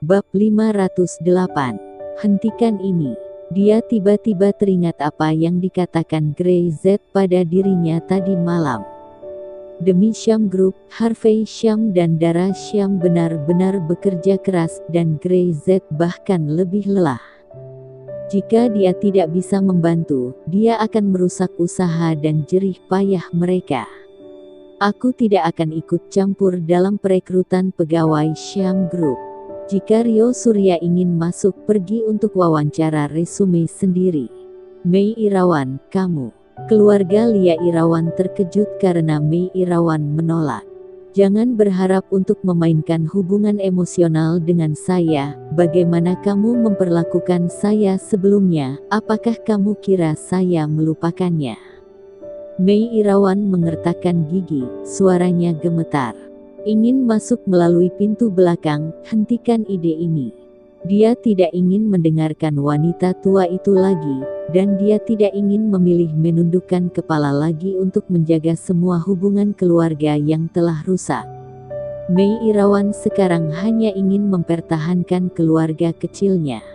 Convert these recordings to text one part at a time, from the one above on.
Bab 508. Hentikan ini. Dia tiba-tiba teringat apa yang dikatakan Grey Z pada dirinya tadi malam. Demi Syam Group, Harvey Syam dan Dara Syam benar-benar bekerja keras dan Grey Z bahkan lebih lelah. Jika dia tidak bisa membantu, dia akan merusak usaha dan jerih payah mereka. Aku tidak akan ikut campur dalam perekrutan pegawai Syam Group. Jika Rio Surya ingin masuk, pergi untuk wawancara resume sendiri. Mei Irawan, kamu. Keluarga Lia Irawan terkejut karena Mei Irawan menolak. Jangan berharap untuk memainkan hubungan emosional dengan saya. Bagaimana kamu memperlakukan saya sebelumnya? Apakah kamu kira saya melupakannya? Mei Irawan mengertakkan gigi, suaranya gemetar. Ingin masuk melalui pintu belakang, hentikan ide ini. Dia tidak ingin mendengarkan wanita tua itu lagi, dan dia tidak ingin memilih menundukkan kepala lagi untuk menjaga semua hubungan keluarga yang telah rusak. Mei Irawan sekarang hanya ingin mempertahankan keluarga kecilnya.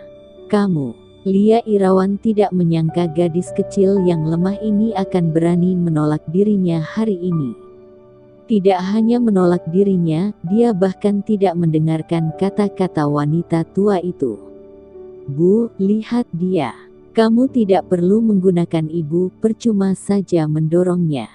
Kamu, Lia Irawan tidak menyangka gadis kecil yang lemah ini akan berani menolak dirinya hari ini. Tidak hanya menolak dirinya, dia bahkan tidak mendengarkan kata-kata wanita tua itu. Bu, lihat dia. Kamu tidak perlu menggunakan ibu, percuma saja mendorongnya.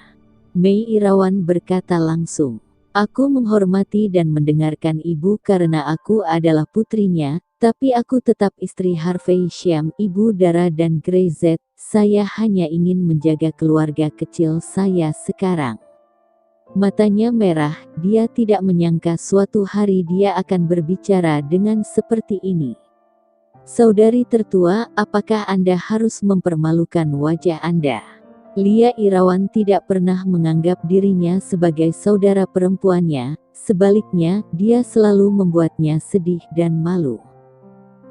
Mei Irawan berkata langsung. Aku menghormati dan mendengarkan ibu karena aku adalah putrinya, tapi aku tetap istri Harvey Syam, ibu Dara dan Grey Z. Saya hanya ingin menjaga keluarga kecil saya sekarang. Matanya merah, dia tidak menyangka suatu hari dia akan berbicara dengan seperti ini. Saudari tertua, apakah Anda harus mempermalukan wajah Anda? Lia Irawan tidak pernah menganggap dirinya sebagai saudara perempuannya, sebaliknya, dia selalu membuatnya sedih dan malu.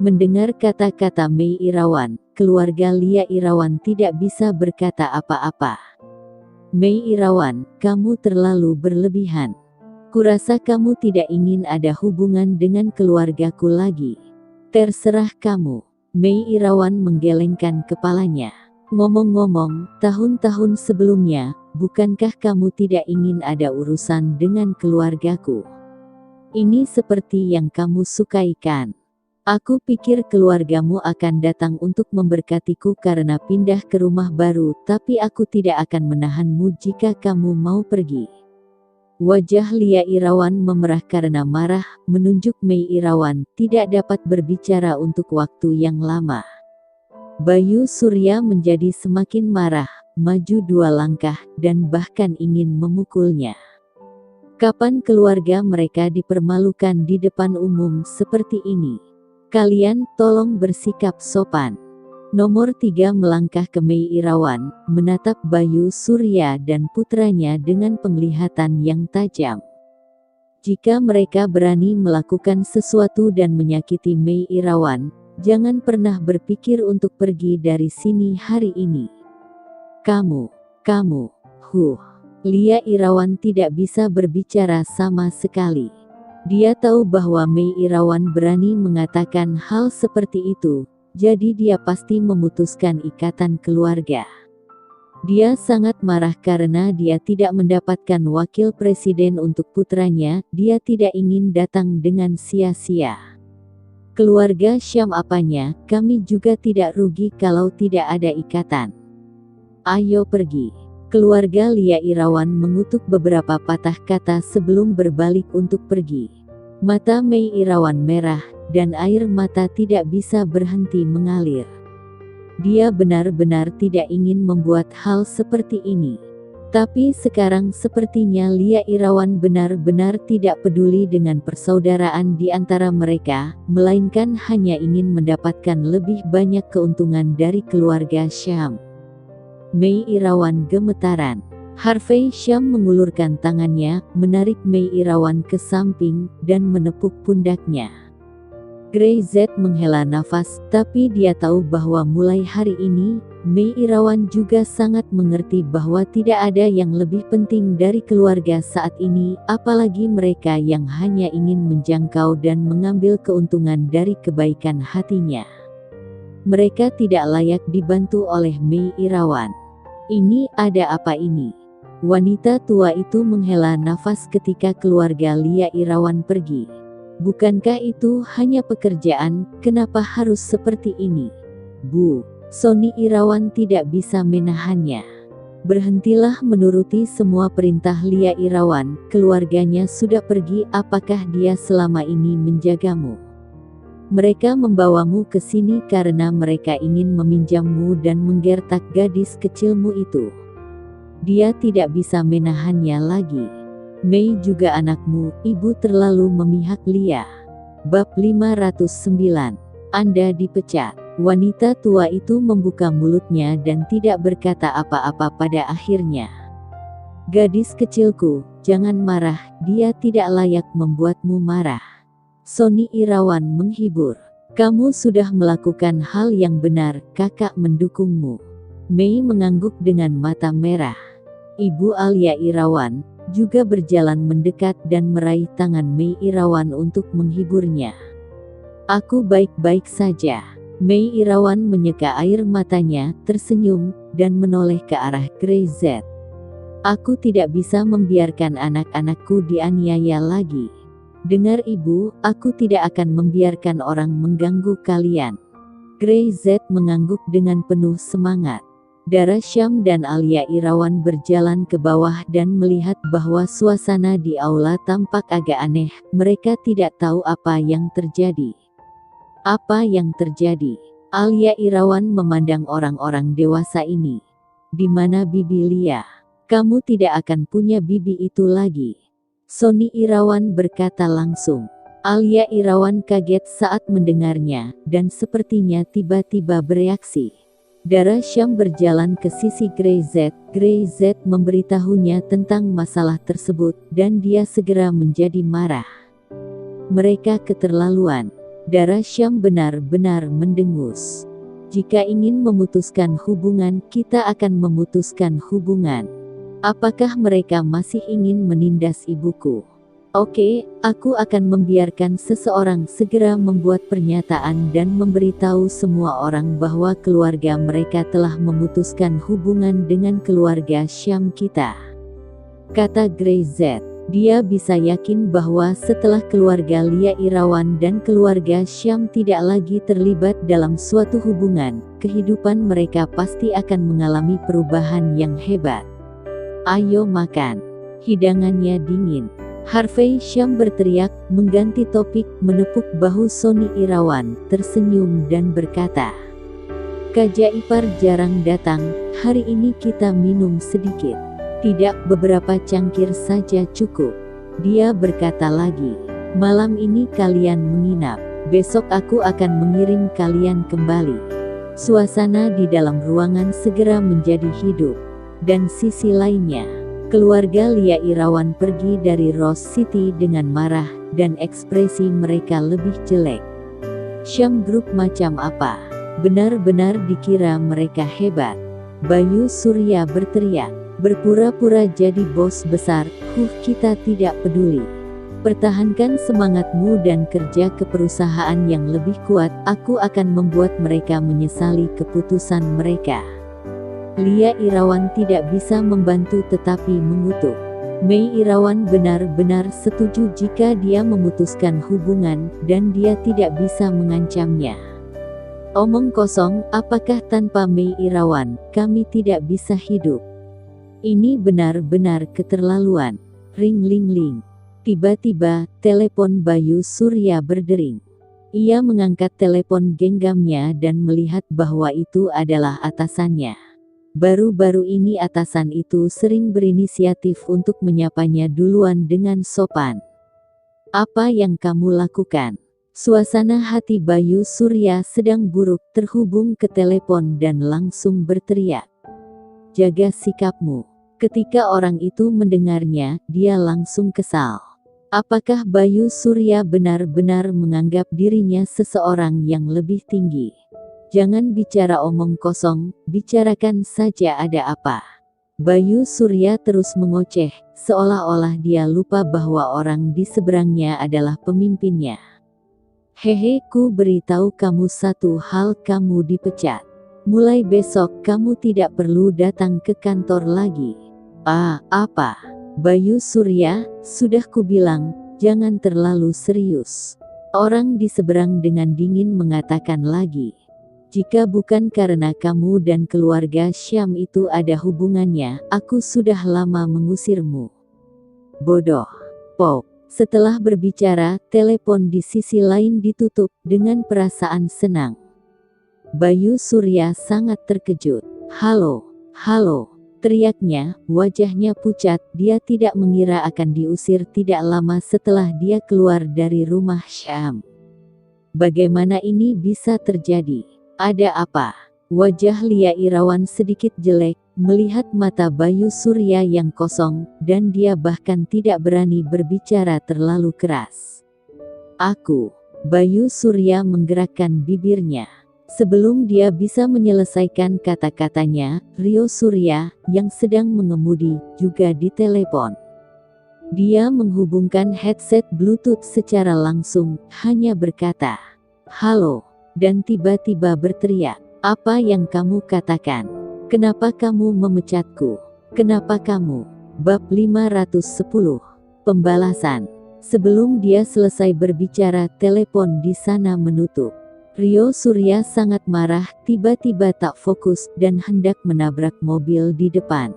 Mendengar kata-kata Mei Irawan, keluarga Lia Irawan tidak bisa berkata apa-apa. Mei Irawan, kamu terlalu berlebihan. Kurasa kamu tidak ingin ada hubungan dengan keluargaku lagi. Terserah kamu. Mei Irawan menggelengkan kepalanya. Ngomong-ngomong, tahun-tahun sebelumnya, bukankah kamu tidak ingin ada urusan dengan keluargaku? Ini seperti yang kamu sukai kan? Aku pikir keluargamu akan datang untuk memberkatiku karena pindah ke rumah baru, tapi aku tidak akan menahanmu jika kamu mau pergi. Wajah Lia Irawan memerah karena marah, menunjuk Mei Irawan tidak dapat berbicara untuk waktu yang lama. Bayu Surya menjadi semakin marah, maju 2 langkah, dan bahkan ingin memukulnya. Kapan keluarga mereka dipermalukan di depan umum seperti ini? Kalian tolong bersikap sopan. Nomor 3 melangkah ke Mei Irawan, menatap Bayu Surya dan putranya dengan penglihatan yang tajam. Jika mereka berani melakukan sesuatu dan menyakiti Mei Irawan, jangan pernah berpikir untuk pergi dari sini hari ini. Kamu, Lia Irawan tidak bisa berbicara sama sekali. Dia tahu bahwa Mei Irawan berani mengatakan hal seperti itu, jadi dia pasti memutuskan ikatan keluarga. Dia sangat marah karena dia tidak mendapatkan wakil presiden untuk putranya, dia tidak ingin datang dengan sia-sia. Keluarga Syam apanya, kami juga tidak rugi kalau tidak ada ikatan. Ayo pergi. Keluarga Lia Irawan mengutuk beberapa patah kata sebelum berbalik untuk pergi. Mata Mei Irawan merah, dan air mata tidak bisa berhenti mengalir. Dia benar-benar tidak ingin membuat hal seperti ini. Tapi sekarang sepertinya Lia Irawan benar-benar tidak peduli dengan persaudaraan di antara mereka, melainkan hanya ingin mendapatkan lebih banyak keuntungan dari keluarga Syam. Mei Irawan gemetaran. Harvey Syam mengulurkan tangannya, menarik Mei Irawan ke samping, dan menepuk pundaknya. Grey Z menghela nafas, tapi dia tahu bahwa mulai hari ini, Mei Irawan juga sangat mengerti bahwa tidak ada yang lebih penting dari keluarga saat ini, apalagi mereka yang hanya ingin menjangkau dan mengambil keuntungan dari kebaikan hatinya. Mereka tidak layak dibantu oleh Mei Irawan. Ini ada apa ini? Wanita tua itu menghela nafas ketika keluarga Lia Irawan pergi. Bukankah itu hanya pekerjaan, kenapa harus seperti ini? Bu, Sony Irawan tidak bisa menahannya. Berhentilah menuruti semua perintah Lia Irawan, keluarganya sudah pergi, apakah dia selama ini menjagamu? Mereka membawamu ke sini karena mereka ingin meminjammu dan menggertak gadis kecilmu itu. Dia tidak bisa menahannya lagi. Mei juga anakmu, ibu terlalu memihak Lia. Bab 509. Anda dipecat. Wanita tua itu membuka mulutnya dan tidak berkata apa-apa pada akhirnya. Gadis kecilku, jangan marah, dia tidak layak membuatmu marah. Sony Irawan menghibur. Kamu sudah melakukan hal yang benar, kakak mendukungmu. Mei mengangguk dengan mata merah. Ibu Alia Irawan juga berjalan mendekat dan meraih tangan Mei Irawan untuk menghiburnya. Aku baik-baik saja. Mei Irawan menyeka air matanya, tersenyum, dan menoleh ke arah Grey-Z. Aku tidak bisa membiarkan anak-anakku dianiaya lagi. Dengar ibu, aku tidak akan membiarkan orang mengganggu kalian. Grey-Z mengangguk dengan penuh semangat. Dara Syam dan Alia Irawan berjalan ke bawah dan melihat bahwa suasana di aula tampak agak aneh, mereka tidak tahu apa yang terjadi. Apa yang terjadi? Alia Irawan memandang orang-orang dewasa ini. Di mana bibi Lia? Kamu tidak akan punya bibi itu lagi. Sony Irawan berkata langsung. Alia Irawan kaget saat mendengarnya, dan sepertinya tiba-tiba bereaksi. Dara Syam berjalan ke sisi Grey-Z. Grey-Z memberitahunya tentang masalah tersebut, dan dia segera menjadi marah. Mereka keterlaluan. Dara Syam benar-benar mendengus. Jika ingin memutuskan hubungan, kita akan memutuskan hubungan. Apakah mereka masih ingin menindas ibuku? Oke, aku akan membiarkan seseorang segera membuat pernyataan dan memberitahu semua orang bahwa keluarga mereka telah memutuskan hubungan dengan keluarga Syam kita. Kata Grey-Z. Dia bisa yakin bahwa setelah keluarga Lia Irawan dan keluarga Syam tidak lagi terlibat dalam suatu hubungan, kehidupan mereka pasti akan mengalami perubahan yang hebat. Ayo makan. Hidangannya dingin. Harvey Syam berteriak, mengganti topik, menepuk bahu Sony Irawan, tersenyum dan berkata, Kaja ipar jarang datang, hari ini kita minum sedikit. Tidak, beberapa cangkir saja cukup. Dia berkata lagi, malam ini kalian menginap, besok aku akan mengirim kalian kembali. Suasana di dalam ruangan segera menjadi hidup. Dan sisi lainnya, keluarga Lia Irawan pergi dari Rose City dengan marah, dan ekspresi mereka lebih jelek. Syam Group macam apa? Benar-benar dikira mereka hebat. Bayu Surya berteriak. Berpura-pura jadi bos besar, kita tidak peduli. Pertahankan semangatmu dan kerja ke perusahaan yang lebih kuat, aku akan membuat mereka menyesali keputusan mereka. Lia Irawan tidak bisa membantu tetapi mengutuk. Mei Irawan benar-benar setuju jika dia memutuskan hubungan, dan dia tidak bisa mengancamnya. Omong kosong, apakah tanpa Mei Irawan, kami tidak bisa hidup? Ini benar-benar keterlaluan. Ring ling ling. Tiba-tiba, telepon Bayu Surya berdering. Ia mengangkat telepon genggamnya dan melihat bahwa itu adalah atasannya. Baru-baru ini atasan itu sering berinisiatif untuk menyapanya duluan dengan sopan. Apa yang kamu lakukan? Suasana hati Bayu Surya sedang buruk, terhubung ke telepon dan langsung berteriak. Jaga sikapmu. Ketika orang itu mendengarnya, dia langsung kesal. Apakah Bayu Surya benar-benar menganggap dirinya seseorang yang lebih tinggi? Jangan bicara omong kosong, bicarakan saja ada apa. Bayu Surya terus mengoceh, seolah-olah dia lupa bahwa orang di seberangnya adalah pemimpinnya. Hehe, ku beritahu kamu satu hal, kamu dipecat. Mulai besok kamu tidak perlu datang ke kantor lagi. Ah, apa? Bayu Surya, sudah kubilang, jangan terlalu serius. Orang di seberang dengan dingin mengatakan lagi. Jika bukan karena kamu dan keluarga Syam itu ada hubungannya, aku sudah lama mengusirmu. Bodoh. Pop. Setelah berbicara, telepon di sisi lain ditutup dengan perasaan senang. Bayu Surya sangat terkejut. Halo, halo, teriaknya, wajahnya pucat, dia tidak mengira akan diusir tidak lama setelah dia keluar dari rumah Syam. Bagaimana ini bisa terjadi? Ada apa? Wajah Lia Irawan sedikit jelek, melihat mata Bayu Surya yang kosong, dan dia bahkan tidak berani berbicara terlalu keras. Aku. Bayu Surya menggerakkan bibirnya. Sebelum dia bisa menyelesaikan kata-katanya, Rio Surya, yang sedang mengemudi, juga ditelepon. Dia menghubungkan headset Bluetooth secara langsung, hanya berkata, "Halo," dan tiba-tiba berteriak, "Apa yang kamu katakan? Kenapa kamu memecatku? Kenapa kamu?" Bab 510. Pembalasan. Sebelum dia selesai berbicara, telepon di sana menutup. Rio Surya sangat marah, tiba-tiba tak fokus, dan hendak menabrak mobil di depan.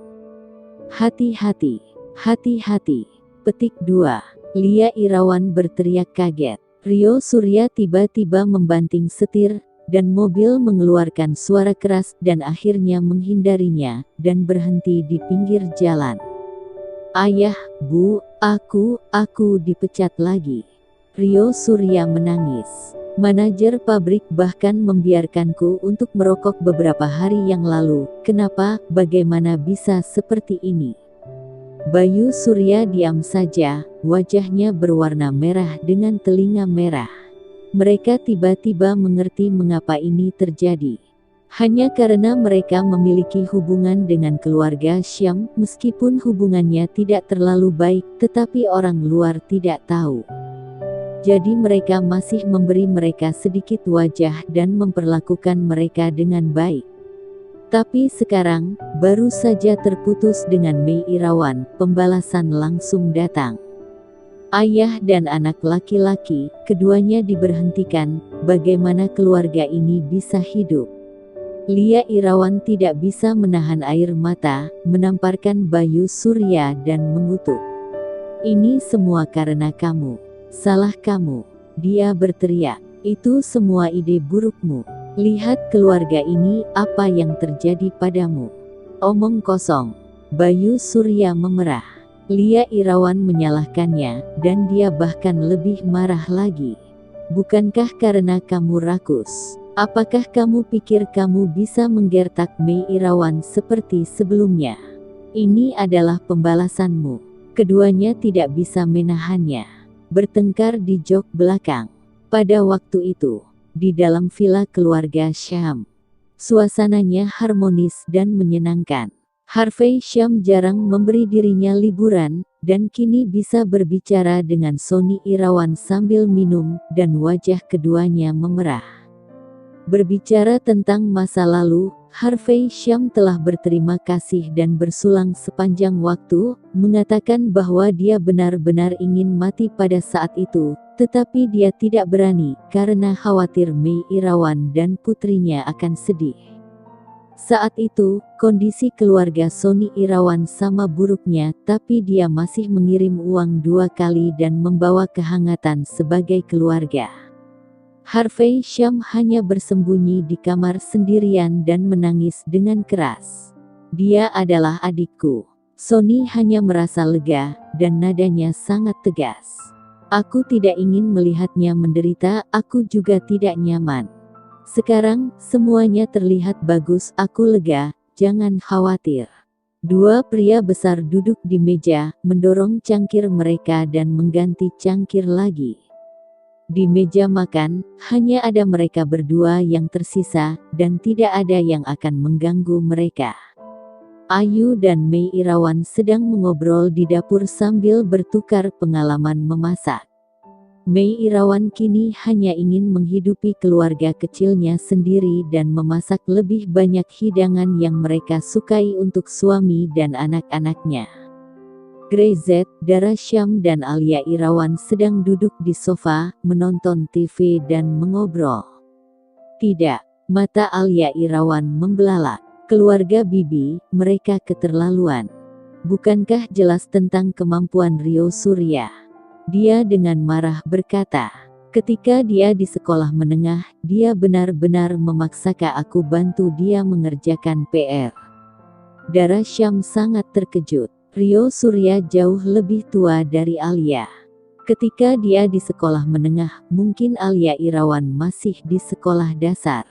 "Hati-hati, hati-hati." Petik 2. Lia Irawan berteriak kaget. Rio Surya tiba-tiba membanting setir, dan mobil mengeluarkan suara keras dan akhirnya menghindarinya, dan berhenti di pinggir jalan. "Ayah, Bu, aku dipecat lagi." Rio Surya menangis. "Manajer pabrik bahkan membiarkanku untuk merokok beberapa hari yang lalu. Kenapa, bagaimana bisa seperti ini?" Bayu Surya diam saja, wajahnya berwarna merah dengan telinga merah. Mereka tiba-tiba mengerti mengapa ini terjadi. Hanya karena mereka memiliki hubungan dengan keluarga Syam, meskipun hubungannya tidak terlalu baik, tetapi orang luar tidak tahu. Jadi mereka masih memberi mereka sedikit wajah dan memperlakukan mereka dengan baik. Tapi sekarang, baru saja terputus dengan Mei Irawan, pembalasan langsung datang. Ayah dan anak laki-laki, keduanya diberhentikan, bagaimana keluarga ini bisa hidup? Lia Irawan tidak bisa menahan air mata, menamparkan Bayu Surya dan mengutuk. "Ini semua karena kamu. Salah kamu." Dia berteriak. "Itu semua ide burukmu. Lihat keluarga ini, apa yang terjadi padamu." "Omong kosong." Bayu Surya memerah. Lia Irawan menyalahkannya, dan dia bahkan lebih marah lagi. "Bukankah karena kamu rakus? Apakah kamu pikir kamu bisa menggertak Mei Irawan seperti sebelumnya? Ini adalah pembalasanmu." Keduanya tidak bisa menahannya. Bertengkar di jok belakang. Pada waktu itu, di dalam villa keluarga Syam, suasananya harmonis dan menyenangkan. Harvey Syam jarang memberi dirinya liburan, dan kini bisa berbicara dengan Sony Irawan sambil minum, dan wajah keduanya memerah. Berbicara tentang masa lalu, Harvey Syam telah berterima kasih dan bersulang sepanjang waktu, mengatakan bahwa dia benar-benar ingin mati pada saat itu, tetapi dia tidak berani, karena khawatir Mei Irawan dan putrinya akan sedih. Saat itu, kondisi keluarga Sony Irawan sama buruknya, tapi dia masih mengirim uang 2 kali dan membawa kehangatan sebagai keluarga. Harvey Syam hanya bersembunyi di kamar sendirian dan menangis dengan keras. "Dia adalah adikku." Sony hanya merasa lega, dan nadanya sangat tegas. "Aku tidak ingin melihatnya menderita, aku juga tidak nyaman. Sekarang, semuanya terlihat bagus, aku lega, jangan khawatir." Dua pria besar duduk di meja, mendorong cangkir mereka dan mengganti cangkir lagi. Di meja makan, hanya ada mereka berdua yang tersisa, dan tidak ada yang akan mengganggu mereka. Ayu dan Mei Irawan sedang mengobrol di dapur sambil bertukar pengalaman memasak. Mei Irawan kini hanya ingin menghidupi keluarga kecilnya sendiri dan memasak lebih banyak hidangan yang mereka sukai untuk suami dan anak-anaknya. Grey-Z, Dara Syam dan Alia Irawan sedang duduk di sofa, menonton TV dan mengobrol. Tidak, mata Alia Irawan membelalak. Keluarga Bibi, mereka keterlaluan. Bukankah jelas tentang kemampuan Rio Surya? Dia dengan marah berkata, ketika dia di sekolah menengah, dia benar-benar memaksakan aku bantu dia mengerjakan PR. Dara Syam sangat terkejut. Rio Surya jauh lebih tua dari Alia. Ketika dia di sekolah menengah, mungkin Alia Irawan masih di sekolah dasar.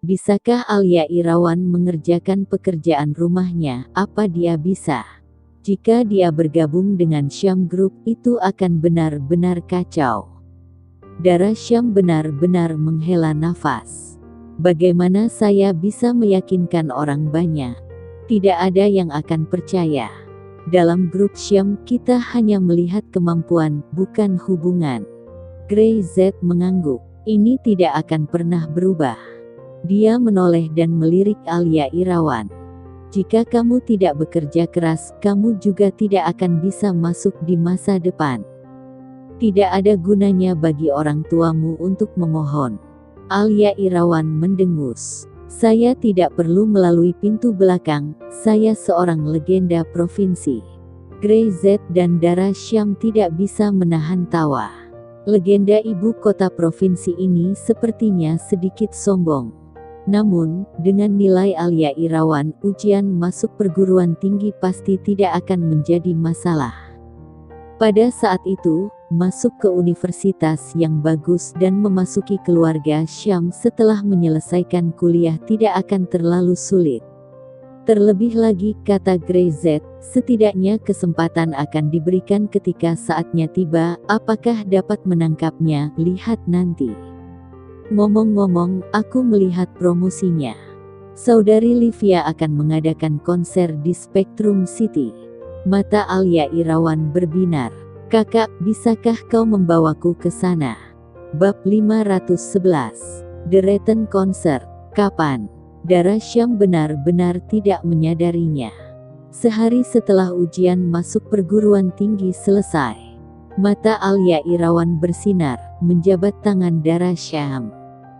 Bisakah Alia Irawan mengerjakan pekerjaan rumahnya? Apa dia bisa? Jika dia bergabung dengan Syam Group, itu akan benar-benar kacau. Dara Syam benar-benar menghela nafas. Bagaimana saya bisa meyakinkan orang banyak? Tidak ada yang akan percaya. Dalam grup Syam, kita hanya melihat kemampuan, bukan hubungan. Grey-Z mengangguk. Ini tidak akan pernah berubah. Dia menoleh dan melirik Alia Irawan. Jika kamu tidak bekerja keras, kamu juga tidak akan bisa masuk di masa depan. Tidak ada gunanya bagi orang tuamu untuk memohon. Alia Irawan mendengus. Saya tidak perlu melalui pintu belakang, saya seorang legenda provinsi. Grey-Z dan Dara Syam tidak bisa menahan tawa. Legenda ibu kota provinsi ini sepertinya sedikit sombong. Namun, dengan nilai Alia Irawan, ujian masuk perguruan tinggi pasti tidak akan menjadi masalah. Pada saat itu, masuk ke universitas yang bagus dan memasuki keluarga Syam setelah menyelesaikan kuliah tidak akan terlalu sulit. Terlebih lagi, kata Grey-Z, setidaknya kesempatan akan diberikan ketika saatnya tiba. Apakah dapat menangkapnya? Lihat nanti. Ngomong-ngomong, aku melihat promosinya. Saudari Livia akan mengadakan konser di Spectrum City. Mata Alia Irawan berbinar. Kakak, bisakah kau membawaku ke sana? Bab 511. Deretan konser. Kapan? Dara Syam benar-benar tidak menyadarinya. Sehari setelah ujian masuk perguruan tinggi selesai. Mata Alia Irawan bersinar, menjabat tangan Dara Syam.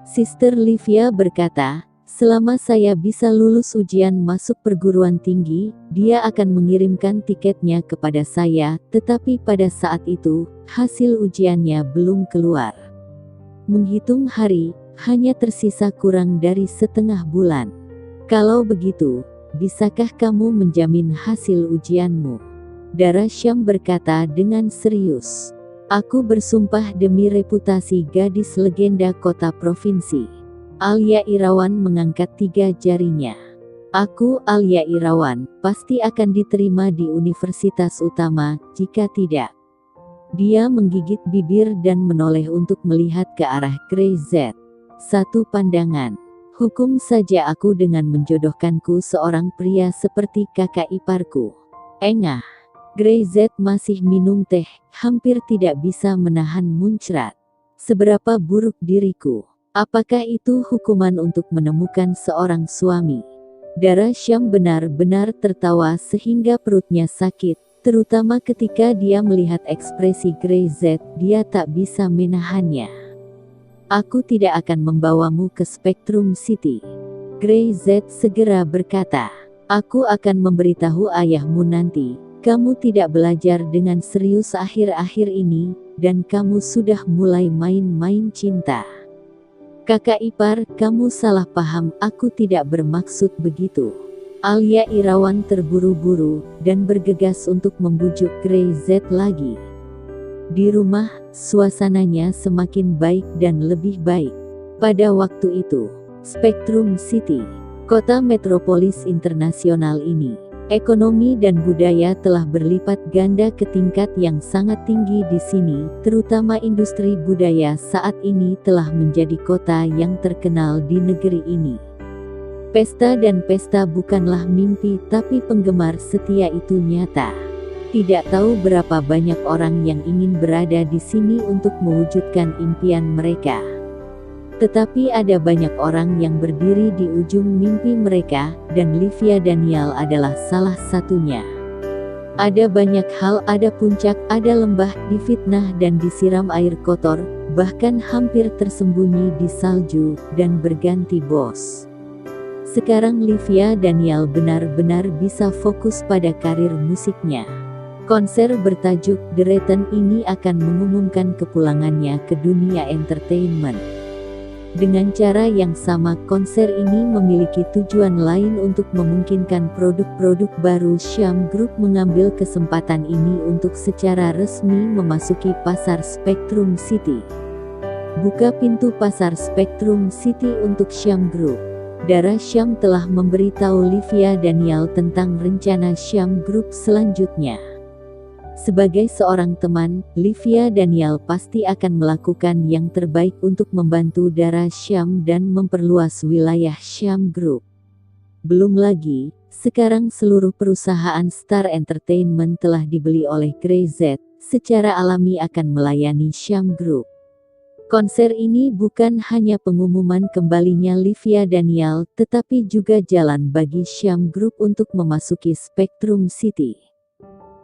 Sister Livia berkata, selama saya bisa lulus ujian masuk perguruan tinggi, dia akan mengirimkan tiketnya kepada saya, tetapi pada saat itu, hasil ujiannya belum keluar. Menghitung hari, hanya tersisa kurang dari setengah bulan. Kalau begitu, bisakah kamu menjamin hasil ujianmu? Dara Syam berkata dengan serius. Aku bersumpah demi reputasi gadis legenda kota provinsi. Alia Irawan mengangkat 3 jarinya. Aku, Alia Irawan, pasti akan diterima di universitas utama, jika tidak. Dia menggigit bibir dan menoleh untuk melihat ke arah Grey-Z. Satu pandangan. Hukum saja aku dengan menjodohkanku seorang pria seperti kakak iparku. Engah. Grey-Z masih minum teh, hampir tidak bisa menahan muncrat. Seberapa buruk diriku. Apakah itu hukuman untuk menemukan seorang suami? Dara Syam benar-benar tertawa sehingga perutnya sakit, terutama ketika dia melihat ekspresi Grey-Z, dia tak bisa menahannya. Aku tidak akan membawamu ke Spectrum City. Grey-Z segera berkata, aku akan memberitahu ayahmu nanti. Kamu tidak belajar dengan serius akhir-akhir ini, dan kamu sudah mulai main-main cinta. Kakak ipar, kamu salah paham, aku tidak bermaksud begitu. Alia Irawan terburu-buru, dan bergegas untuk membujuk Grey-Z lagi. Di rumah, suasananya semakin baik dan lebih baik. Pada waktu itu, Spectrum City, kota metropolis internasional ini, Ekonomi dan budaya telah berlipat ganda ke tingkat yang sangat tinggi di sini, terutama industri budaya saat ini telah menjadi kota yang terkenal di negeri ini. Pesta dan pesta bukanlah mimpi, tapi penggemar setia itu nyata. Tidak tahu berapa banyak orang yang ingin berada di sini untuk mewujudkan impian mereka. Tetapi ada banyak orang yang berdiri di ujung mimpi mereka, dan Livia Daniel adalah salah satunya. Ada banyak hal, ada puncak, ada lembah, difitnah dan disiram air kotor, bahkan hampir tersembunyi di salju, dan berganti bos. Sekarang Livia Daniel benar-benar bisa fokus pada karir musiknya. Konser bertajuk The Return ini akan mengumumkan kepulangannya ke dunia entertainment. Dengan cara yang sama, konser ini memiliki tujuan lain untuk memungkinkan produk-produk baru. Syam Group mengambil kesempatan ini untuk secara resmi memasuki pasar Spectrum City. Buka pintu pasar Spectrum City untuk Syam Group. Dara Syam telah memberitahu Livia Daniel tentang rencana Syam Group selanjutnya. Sebagai seorang teman, Livia Daniel pasti akan melakukan yang terbaik untuk membantu Dara Syam dan memperluas wilayah Syam Group. Belum lagi, sekarang seluruh perusahaan Star Entertainment telah dibeli oleh Grey-Z, secara alami akan melayani Syam Group. Konser ini bukan hanya pengumuman kembalinya Livia Daniel, tetapi juga jalan bagi Syam Group untuk memasuki Spectrum City.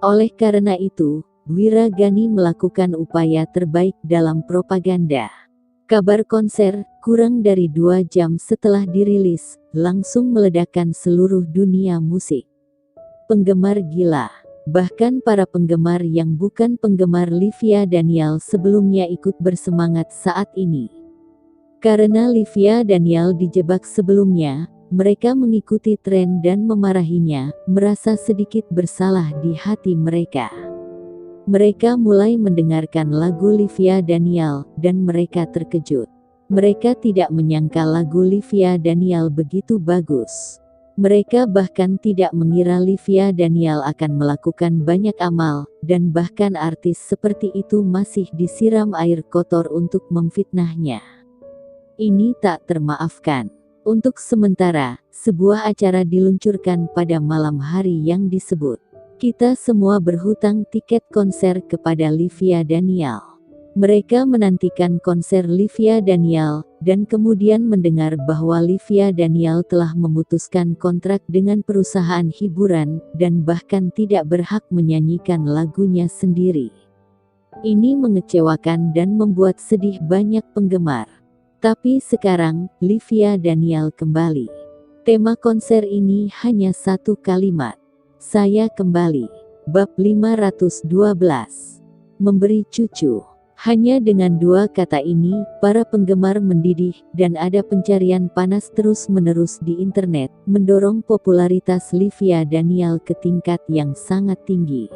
Oleh karena itu, Wiragani melakukan upaya terbaik dalam propaganda. Kabar konser, kurang dari 2 jam setelah dirilis, langsung meledakkan seluruh dunia musik. Penggemar gila, bahkan para penggemar yang bukan penggemar Livia Daniel sebelumnya ikut bersemangat saat ini. Karena Livia Daniel dijebak sebelumnya, mereka mengikuti tren dan memarahinya, merasa sedikit bersalah di hati mereka. Mereka mulai mendengarkan lagu Livia Daniel, dan mereka terkejut. Mereka tidak menyangka lagu Livia Daniel begitu bagus. Mereka bahkan tidak mengira Livia Daniel akan melakukan banyak amal, dan bahkan artis seperti itu masih disiram air kotor untuk memfitnahnya. Ini tak termaafkan. Untuk sementara, sebuah acara diluncurkan pada malam hari yang disebut "Kita Semua Berhutang Tiket Konser kepada Livia Daniel". Mereka menantikan konser Livia Daniel, dan kemudian mendengar bahwa Livia Daniel telah memutuskan kontrak dengan perusahaan hiburan, dan bahkan tidak berhak menyanyikan lagunya sendiri. Ini mengecewakan dan membuat sedih banyak penggemar. Tapi sekarang, Livia Daniel kembali. Tema konser ini hanya satu kalimat. Saya kembali. Bab 512. Memberi cucu. Hanya dengan 2 kata ini, para penggemar mendidih, dan ada pencarian panas terus-menerus di internet, mendorong popularitas Livia Daniel ke tingkat yang sangat tinggi.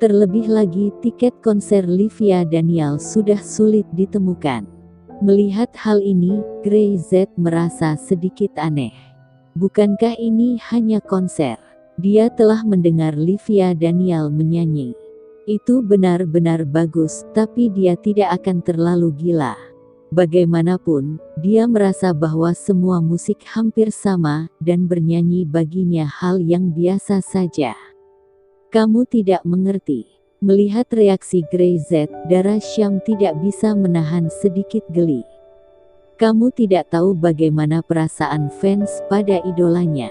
Terlebih lagi, tiket konser Livia Daniel sudah sulit ditemukan. Melihat hal ini, Grey-Z merasa sedikit aneh. Bukankah ini hanya konser? Dia telah mendengar Livia Daniel menyanyi. Itu benar-benar bagus, tapi dia tidak akan terlalu gila. Bagaimanapun, dia merasa bahwa semua musik hampir sama, dan bernyanyi baginya hal yang biasa saja. Kamu tidak mengerti. Melihat reaksi Grey-Z, Dara Syam tidak bisa menahan sedikit geli. Kamu tidak tahu bagaimana perasaan fans pada idolanya.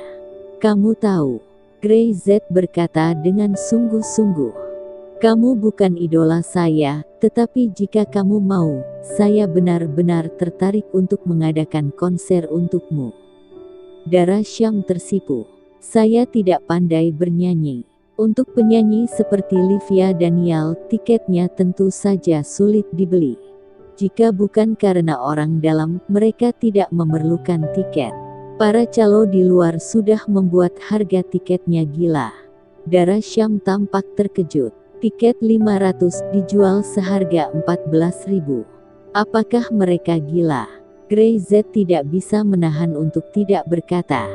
Kamu tahu, Grey-Z berkata dengan sungguh-sungguh. Kamu bukan idola saya, tetapi jika kamu mau, saya benar-benar tertarik untuk mengadakan konser untukmu. Dara Syam tersipu. Saya tidak pandai bernyanyi. Untuk penyanyi seperti Livia Daniel, tiketnya tentu saja sulit dibeli. Jika bukan karena orang dalam, mereka tidak memerlukan tiket. Para calo di luar sudah membuat harga tiketnya gila. Dara Syam tampak terkejut. Tiket 500 dijual seharga 14.000. Apakah mereka gila? Grey-Z tidak bisa menahan untuk tidak berkata.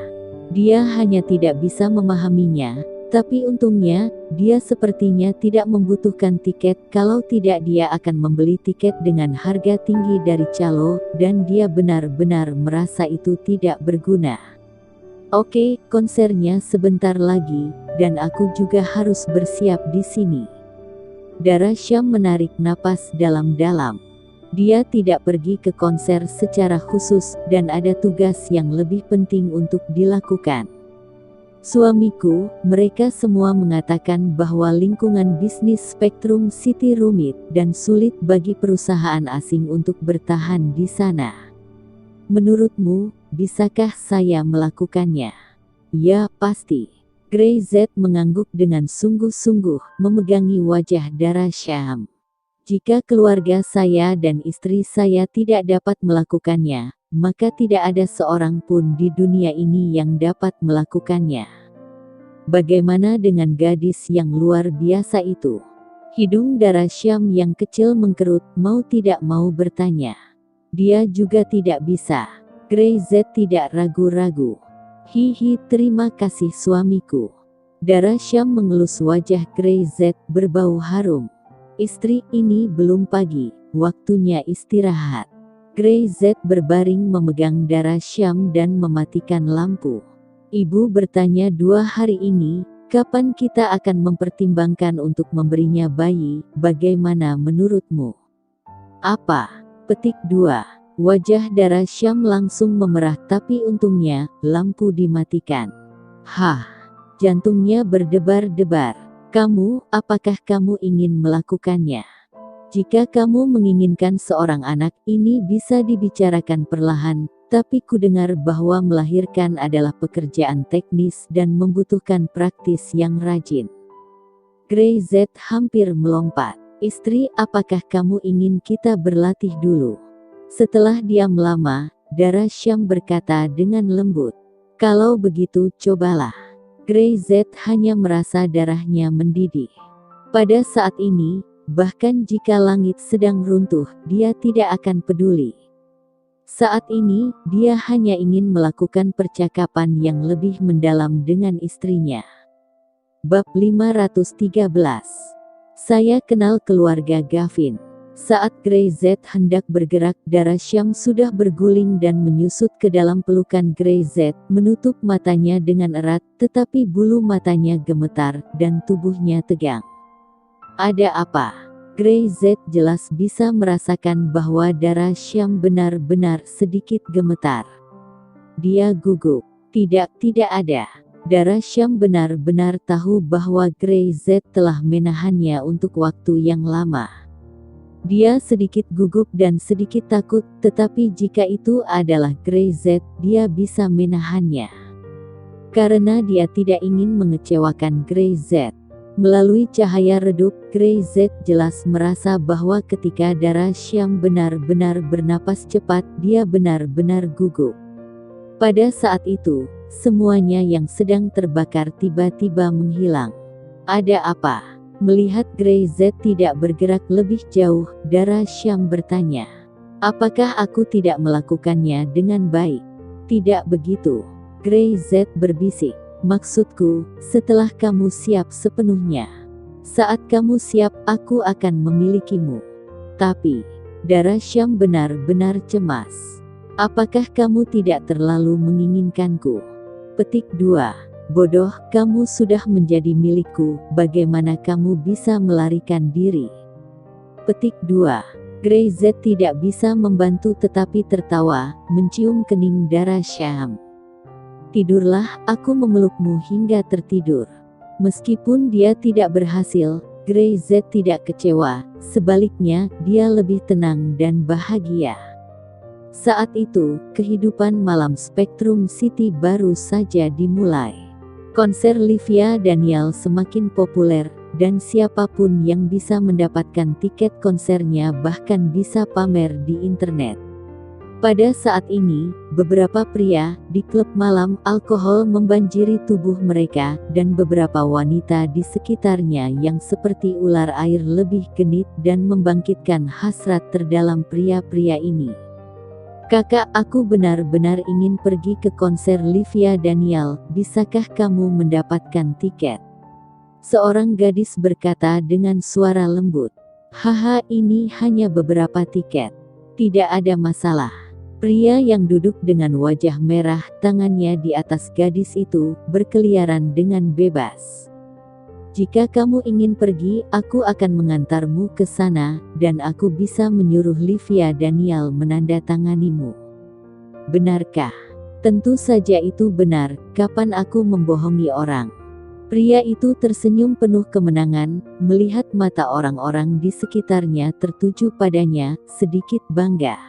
Dia hanya tidak bisa memahaminya, tapi untungnya, dia sepertinya tidak membutuhkan tiket. Kalau tidak dia akan membeli tiket dengan harga tinggi dari calo, dan dia benar-benar merasa itu tidak berguna. Oke, konsernya sebentar lagi, dan aku juga harus bersiap di sini. Dara Syam menarik napas dalam-dalam. Dia tidak pergi ke konser secara khusus, dan ada tugas yang lebih penting untuk dilakukan. Suamiku, mereka semua mengatakan bahwa lingkungan bisnis Spectrum City rumit, dan sulit bagi perusahaan asing untuk bertahan di sana. Menurutmu, bisakah saya melakukannya? Ya, pasti. Gray Z mengangguk dengan sungguh-sungguh, memegangi wajah Dara Syam. Jika keluarga saya dan istri saya tidak dapat melakukannya, maka tidak ada seorang pun di dunia ini yang dapat melakukannya. Bagaimana dengan gadis yang luar biasa itu? Hidung Dara Syam yang kecil mengkerut, mau tidak mau bertanya. Dia juga tidak bisa. Gray Z tidak ragu-ragu. Hihi, terima kasih suamiku. Dara Syam mengelus wajah Gray Z berbau harum. Istri, ini belum pagi, waktunya istirahat. Gray Z berbaring memegang Dara Syam dan mematikan lampu. Ibu bertanya 2 hari ini, kapan kita akan mempertimbangkan untuk memberinya bayi, bagaimana menurutmu? Apa? Petik 2. Wajah Dara Syam langsung memerah tapi untungnya, lampu dimatikan. Hah, jantungnya berdebar-debar. Kamu, apakah kamu ingin melakukannya? Jika kamu menginginkan seorang anak, ini bisa dibicarakan perlahan, tapi kudengar bahwa melahirkan adalah pekerjaan teknis dan membutuhkan praktis yang rajin. Gray Z hampir melompat. Istri, apakah kamu ingin kita berlatih dulu? Setelah diam lama, Dara Syam berkata dengan lembut. Kalau begitu, cobalah. Gray Z hanya merasa darahnya mendidih. Pada saat ini, bahkan jika langit sedang runtuh, dia tidak akan peduli. Saat ini, dia hanya ingin melakukan percakapan yang lebih mendalam dengan istrinya. Bab 513. Saya kenal keluarga Gavin. Saat Gray Z hendak bergerak, Dara Syam sudah berguling dan menyusut ke dalam pelukan Gray Z, menutup matanya dengan erat, tetapi bulu matanya gemetar, dan tubuhnya tegang. Ada apa? Gray Z jelas bisa merasakan bahwa Dara Syam benar-benar sedikit gemetar. Dia gugup. Tidak ada. Dara Syam benar-benar tahu bahwa Gray Z telah menahannya untuk waktu yang lama. Dia sedikit gugup dan sedikit takut, tetapi jika itu adalah Gray Z, dia bisa menahannya. Karena dia tidak ingin mengecewakan Gray Z. Melalui cahaya redup, Gray Z jelas merasa bahwa ketika Dara Syam benar-benar bernapas cepat, dia benar-benar gugup. Pada saat itu, semuanya yang sedang terbakar tiba-tiba menghilang. Ada apa? Melihat Gray Z tidak bergerak lebih jauh, Dara Syam bertanya. Apakah aku tidak melakukannya dengan baik? Tidak begitu. Gray Z berbisik. Maksudku, setelah kamu siap sepenuhnya. Saat kamu siap, aku akan memilikimu. Tapi, Dara Syam benar-benar cemas. Apakah kamu tidak terlalu menginginkanku? Petik 2. Bodoh, kamu sudah menjadi milikku, bagaimana kamu bisa melarikan diri? Petik 2. Gray Z tidak bisa membantu tetapi tertawa, mencium kening Dara Syam. Tidurlah, aku memelukmu hingga tertidur. Meskipun dia tidak berhasil, Gray Z tidak kecewa, sebaliknya, dia lebih tenang dan bahagia. Saat itu, kehidupan malam Spectrum City baru saja dimulai. Konser Livia Daniel semakin populer, dan siapapun yang bisa mendapatkan tiket konsernya bahkan bisa pamer di internet. Pada saat ini, beberapa pria di klub malam alkohol membanjiri tubuh mereka, dan beberapa wanita di sekitarnya yang seperti ular air lebih genit dan membangkitkan hasrat terdalam pria-pria ini. Kakak, aku benar-benar ingin pergi ke konser Livia Daniel, bisakah kamu mendapatkan tiket? Seorang gadis berkata dengan suara lembut. Haha, ini hanya beberapa tiket. Tidak ada masalah. Pria yang duduk dengan wajah merah, tangannya di atas gadis itu, berkeliaran dengan bebas. Jika kamu ingin pergi, aku akan mengantarmu ke sana, dan aku bisa menyuruh Livia Daniel menandatanganimu. Benarkah? Tentu saja itu benar, kapan aku membohongi orang? Pria itu tersenyum penuh kemenangan, melihat mata orang-orang di sekitarnya tertuju padanya, sedikit bangga.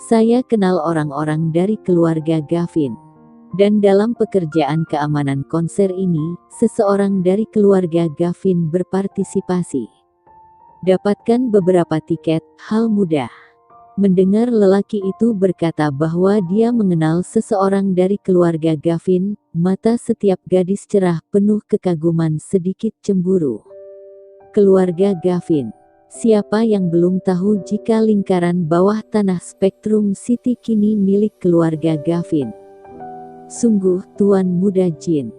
Saya kenal orang-orang dari keluarga Gavin. Dan dalam pekerjaan keamanan konser ini, seseorang dari keluarga Gavin berpartisipasi. Dapatkan beberapa tiket, hal mudah. Mendengar lelaki itu berkata bahwa dia mengenal seseorang dari keluarga Gavin, mata setiap gadis cerah penuh kekaguman sedikit cemburu. Keluarga Gavin. Siapa yang belum tahu jika lingkaran bawah tanah Spectrum City kini milik keluarga Gavin? Sungguh, Tuan Muda Jin.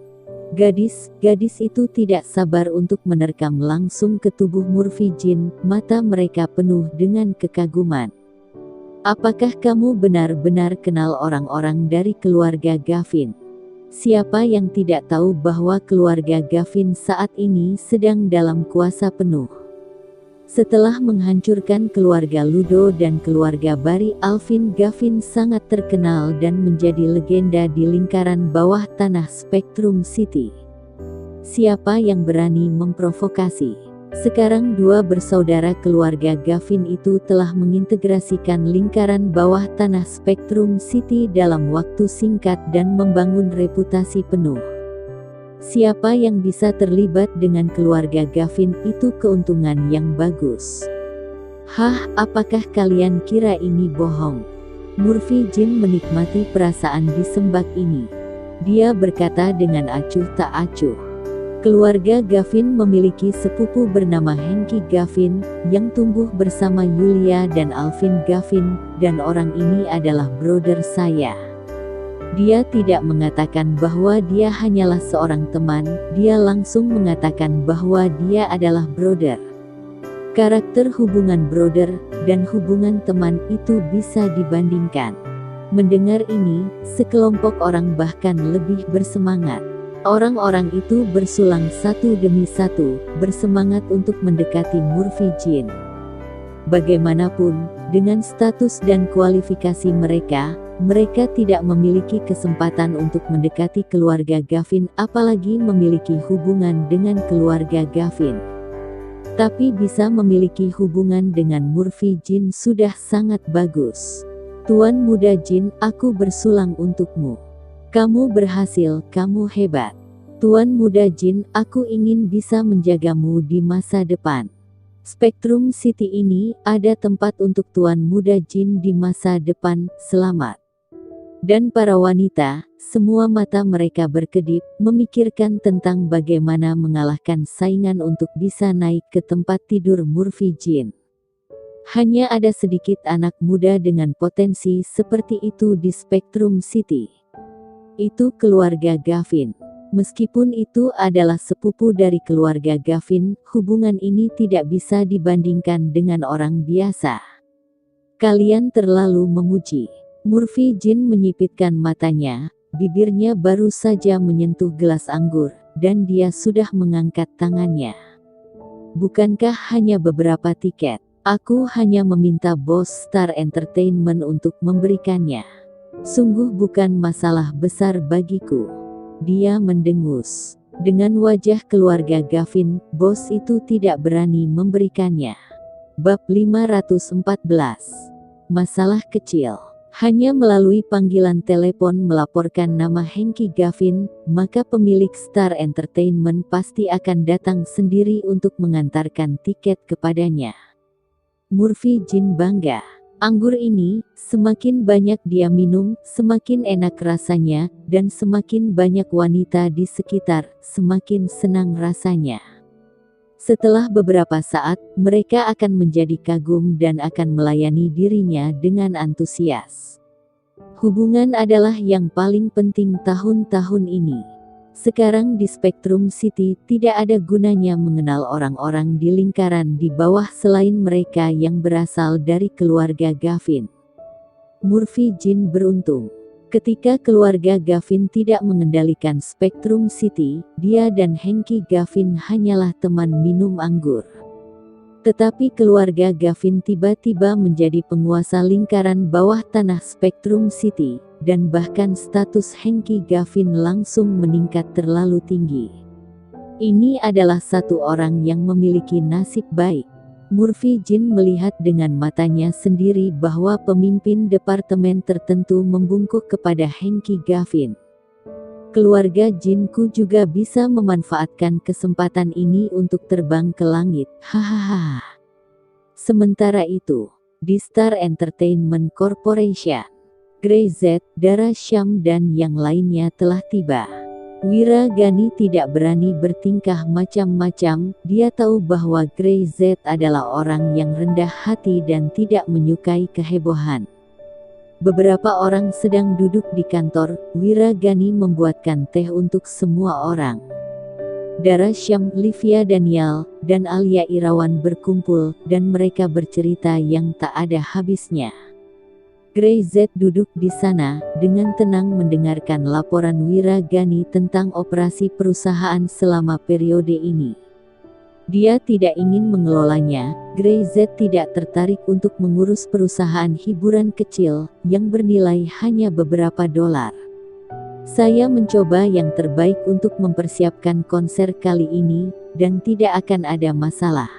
Gadis itu tidak sabar untuk menerkam langsung ke tubuh Murphy Jin, mata mereka penuh dengan kekaguman. Apakah kamu benar-benar kenal orang-orang dari keluarga Gavin? Siapa yang tidak tahu bahwa keluarga Gavin saat ini sedang dalam kuasa penuh? Setelah menghancurkan keluarga Ludo dan keluarga Barry, Alvin Gavin sangat terkenal dan menjadi legenda di lingkaran bawah tanah Spectrum City. Siapa yang berani memprovokasi? Sekarang dua bersaudara keluarga Gavin itu telah mengintegrasikan lingkaran bawah tanah Spectrum City dalam waktu singkat dan membangun reputasi penuh. Siapa yang bisa terlibat dengan keluarga Gavin itu keuntungan yang bagus. Hah, apakah kalian kira ini bohong? Murphy Jin menikmati perasaan di sembak ini. Dia berkata dengan acuh tak acuh. Keluarga Gavin memiliki sepupu bernama Henki Gavin, yang tumbuh bersama Yulia dan Alvin Gavin, dan orang ini adalah brother saya. Dia tidak mengatakan bahwa dia hanyalah seorang teman, dia langsung mengatakan bahwa dia adalah brother. Karakter hubungan brother dan hubungan teman itu bisa dibandingkan. Mendengar ini, sekelompok orang bahkan lebih bersemangat. Orang-orang itu bersulang satu demi satu, bersemangat untuk mendekati Murphy Jin. Bagaimanapun, dengan status dan kualifikasi mereka tidak memiliki kesempatan untuk mendekati keluarga Gavin, apalagi memiliki hubungan dengan keluarga Gavin. Tapi bisa memiliki hubungan dengan Murphy Jin sudah sangat bagus. Tuan Muda Jin, aku bersulang untukmu. Kamu berhasil, kamu hebat. Tuan Muda Jin, aku ingin bisa menjagamu di masa depan. Spectrum City ini ada tempat untuk Tuan Muda Jin di masa depan, selamat. Dan para wanita, semua mata mereka berkedip, memikirkan tentang bagaimana mengalahkan saingan untuk bisa naik ke tempat tidur Murphy Jin. Hanya ada sedikit anak muda dengan potensi seperti itu di Spectrum City. Itu keluarga Gavin. Meskipun itu adalah sepupu dari keluarga Gavin, hubungan ini tidak bisa dibandingkan dengan orang biasa. Kalian terlalu memuji. Murphy Jin menyipitkan matanya, bibirnya baru saja menyentuh gelas anggur, dan dia sudah mengangkat tangannya. Bukankah hanya beberapa tiket? Aku hanya meminta bos Star Entertainment untuk memberikannya. Sungguh bukan masalah besar bagiku. Dia mendengus. Dengan wajah keluarga Gavin, bos itu tidak berani memberikannya. Bab 514. Masalah kecil. Hanya melalui panggilan telepon melaporkan nama Henki Gavin, maka pemilik Star Entertainment pasti akan datang sendiri untuk mengantarkan tiket kepadanya. Murphy Jin bangga. Anggur ini, semakin banyak dia minum, semakin enak rasanya, dan semakin banyak wanita di sekitar, semakin senang rasanya. Setelah beberapa saat, mereka akan menjadi kagum dan akan melayani dirinya dengan antusias. Hubungan adalah yang paling penting tahun-tahun ini. Sekarang di Spectrum City tidak ada gunanya mengenal orang-orang di lingkaran di bawah selain mereka yang berasal dari keluarga Gavin. Murphy Jean beruntung. Ketika keluarga Gavin tidak mengendalikan Spectrum City, dia dan Hanky Gavin hanyalah teman minum anggur. Tetapi keluarga Gavin tiba-tiba menjadi penguasa lingkaran bawah tanah Spectrum City, dan bahkan status Hanky Gavin langsung meningkat terlalu tinggi. Ini adalah satu orang yang memiliki nasib baik. Murphy Jean melihat dengan matanya sendiri bahwa pemimpin departemen tertentu membungkuk kepada Hanky Gavin. Keluarga Jeanku juga bisa memanfaatkan kesempatan ini untuk terbang ke langit, hahaha. Sementara itu, di Star Entertainment Corporation, Grey Z, Dara Syam dan yang lainnya telah tiba. Wira Gani tidak berani bertingkah macam-macam, dia tahu bahwa Grey Z adalah orang yang rendah hati dan tidak menyukai kehebohan. Beberapa orang sedang duduk di kantor, Wira Gani membuatkan teh untuk semua orang. Dara Syam, Livia Daniel, dan Alia Irawan berkumpul, dan mereka bercerita yang tak ada habisnya. Grey Z duduk di sana, dengan tenang mendengarkan laporan Wira Gani tentang operasi perusahaan selama periode ini. Dia tidak ingin mengelolanya. Grey Z tidak tertarik untuk mengurus perusahaan hiburan kecil, yang bernilai hanya beberapa dolar. Saya mencoba yang terbaik untuk mempersiapkan konser kali ini, dan tidak akan ada masalah.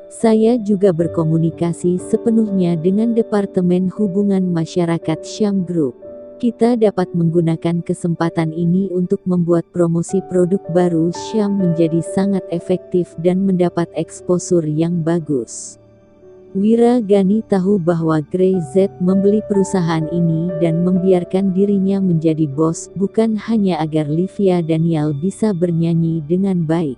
Saya juga berkomunikasi sepenuhnya dengan Departemen Hubungan Masyarakat Syam Group. Kita dapat menggunakan kesempatan ini untuk membuat promosi produk baru Syam menjadi sangat efektif dan mendapat eksposur yang bagus. Wira Gani tahu bahwa Grey Z membeli perusahaan ini dan membiarkan dirinya menjadi bos bukan hanya agar Livia Daniel bisa bernyanyi dengan baik.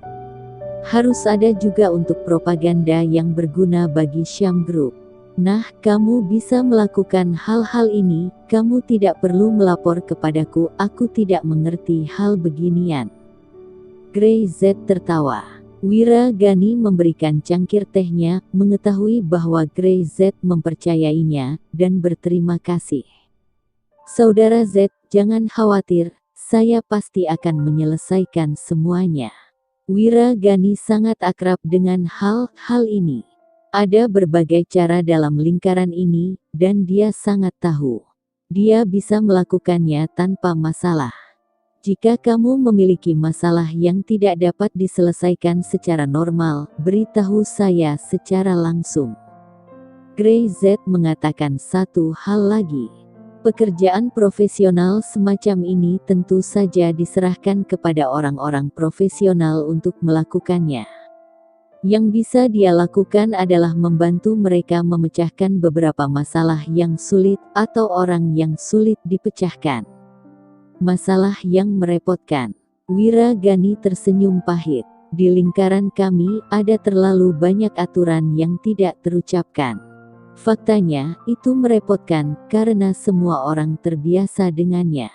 Harus ada juga untuk propaganda yang berguna bagi Syam Group. Nah, kamu bisa melakukan hal-hal ini, kamu tidak perlu melapor kepadaku, aku tidak mengerti hal beginian. Grey Z tertawa. Wira Gani memberikan cangkir tehnya, mengetahui bahwa Grey Z mempercayainya, dan berterima kasih. Saudara Z, jangan khawatir, saya pasti akan menyelesaikan semuanya. Wira Gani sangat akrab dengan hal-hal ini. Ada berbagai cara dalam lingkaran ini, dan dia sangat tahu. Dia bisa melakukannya tanpa masalah. Jika kamu memiliki masalah yang tidak dapat diselesaikan secara normal, beritahu saya secara langsung. Grey Z mengatakan satu hal lagi. Pekerjaan profesional semacam ini tentu saja diserahkan kepada orang-orang profesional untuk melakukannya. Yang bisa dia lakukan adalah membantu mereka memecahkan beberapa masalah yang sulit atau orang yang sulit dipecahkan. Masalah yang merepotkan. Wira Gani tersenyum pahit. Di lingkaran kami ada terlalu banyak aturan yang tidak terucapkan. Faktanya, itu merepotkan, karena semua orang terbiasa dengannya.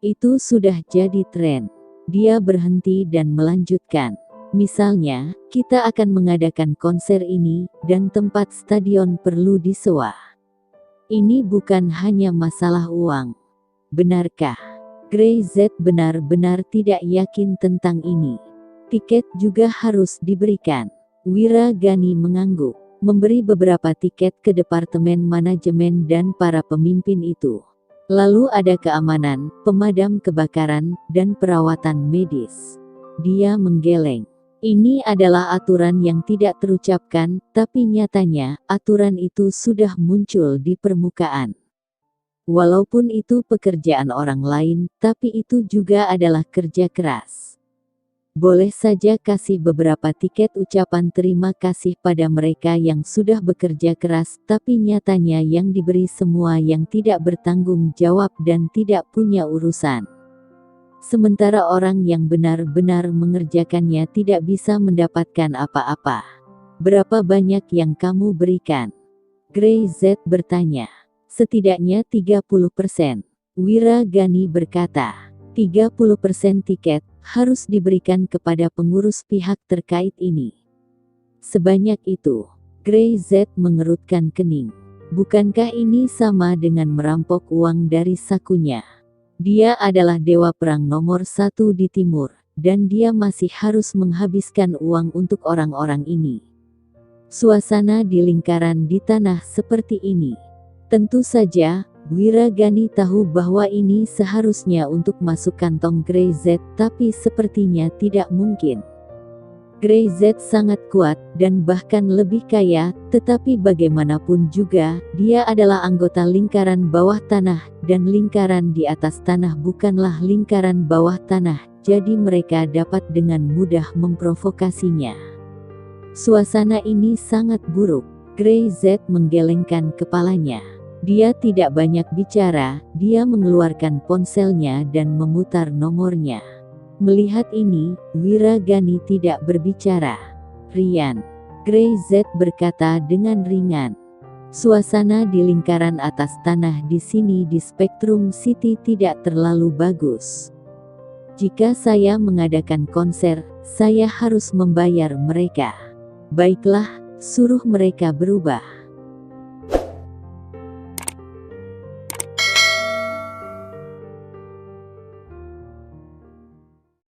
Itu sudah jadi tren. Dia berhenti dan melanjutkan. Misalnya, kita akan mengadakan konser ini, dan tempat stadion perlu disewa. Ini bukan hanya masalah uang. Benarkah? Grey Z benar-benar tidak yakin tentang ini. Tiket juga harus diberikan. Wira Gani mengangguk. Memberi beberapa tiket ke departemen manajemen dan para pemimpin itu. Lalu ada keamanan, pemadam kebakaran, dan perawatan medis. Dia menggeleng. Ini adalah aturan yang tidak terucapkan, tapi nyatanya, aturan itu sudah muncul di permukaan. Walaupun itu pekerjaan orang lain, tapi itu juga adalah kerja keras. Boleh saja kasih beberapa tiket ucapan terima kasih pada mereka yang sudah bekerja keras, tapi nyatanya yang diberi semua yang tidak bertanggung jawab dan tidak punya urusan. sementara orang yang benar-benar mengerjakannya tidak bisa mendapatkan apa-apa. Berapa banyak yang kamu berikan? Gray Z bertanya. Setidaknya 30%. Wiragani berkata. 30% tiket harus diberikan kepada pengurus pihak terkait ini. Sebanyak itu. Gray Z mengerutkan kening. Bukankah ini sama dengan merampok uang dari sakunya? Dia adalah dewa perang nomor 1 di timur, dan dia masih harus menghabiskan uang untuk orang-orang ini. Suasana di lingkaran di tanah seperti ini. Tentu saja, Wiragani tahu bahwa ini seharusnya untuk masuk kantong Gray Z, tapi sepertinya tidak mungkin. Gray Z sangat kuat, dan bahkan lebih kaya, tetapi bagaimanapun juga, dia adalah anggota lingkaran bawah tanah, dan lingkaran di atas tanah bukanlah lingkaran bawah tanah, jadi mereka dapat dengan mudah memprovokasinya. Suasana ini sangat buruk. Gray Z menggelengkan kepalanya. Dia tidak banyak bicara, dia mengeluarkan ponselnya dan memutar nomornya. Melihat ini, Wiragani tidak berbicara. Rian. Gray Z berkata dengan ringan. Suasana di lingkaran atas tanah di sini di Spectrum City tidak terlalu bagus. Jika saya mengadakan konser, saya harus membayar mereka. Baiklah, suruh mereka berubah.